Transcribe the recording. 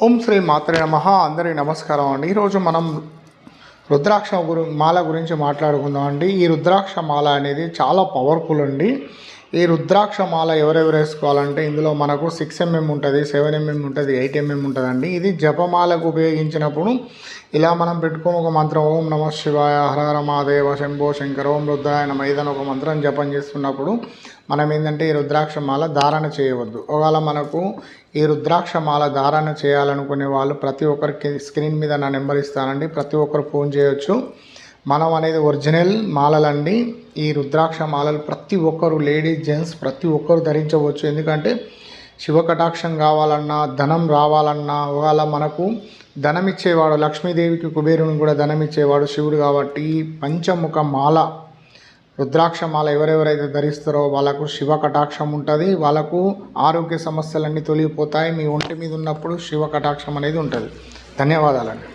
ఓం శ్రీ మాత్రే నమః. అందరికీ నమస్కారం అండి. ఈరోజు మనం రుద్రాక్ష మాల గురించి మాట్లాడుకుందాం అండి. ఈ రుద్రాక్ష మాల అనేది చాలా పవర్ఫుల్ అండి. ఈ రుద్రాక్ష మాల ఎవరెవరు వేసుకోవాలంటే ఇందులో మనకు 6mm ఉంటుంది, 7mm ఉంటుంది, 8mm ఉంటుందండి. ఇది జపమాలకు ఉపయోగించినప్పుడు ఇలా మనం పెట్టుకొని ఒక మంత్రం ఓం నమః శివాయ, హర హర మహాదేవ, శంభో శంకర, ఓం రుద్రాయ నమః ఏదైనా ఒక మంత్రం జపం చేస్తున్నప్పుడు మనం ఏంటంటే ఈ రుద్రాక్ష మాల ధారణ చేయవద్దు. ఒకవేళ మనకు ఈ రుద్రాక్ష మాల ధారణ చేయాలనుకునే వాళ్ళు ప్రతి ఒక్కరికి స్క్రీన్ మీద నా నెంబర్ ఇస్తానండి, ప్రతి ఒక్కరు ఫోన్ చేయొచ్చు. మనం అనేది ఒరిజినల్ మాలలండి. ఈ రుద్రాక్ష మాలలు ప్రతి ఒక్కరు, లేడీస్ జెంట్స్ ప్రతి ఒక్కరు ధరించవచ్చు. ఎందుకంటే శివ కటాక్షం కావాలన్నా, ధనం రావాలన్నా, ఒకవేళ మనకు ధనం ఇచ్చేవాడు, లక్ష్మీదేవికి కుబేరుని కూడా ధనం ఇచ్చేవాడు శివుడు కాబట్టి పంచముఖ మాల రుద్రాక్ష మాల ఎవరెవరైతే ధరిస్తారో వాళ్ళకు శివ కటాక్షం ఉంటుంది. వాళ్ళకు ఆరోగ్య సమస్యలన్నీ తొలగిపోతాయి. మీ ఒంటి మీద ఉన్నప్పుడు శివ కటాక్షం అనేది ఉంటుంది. ధన్యవాదాలండి.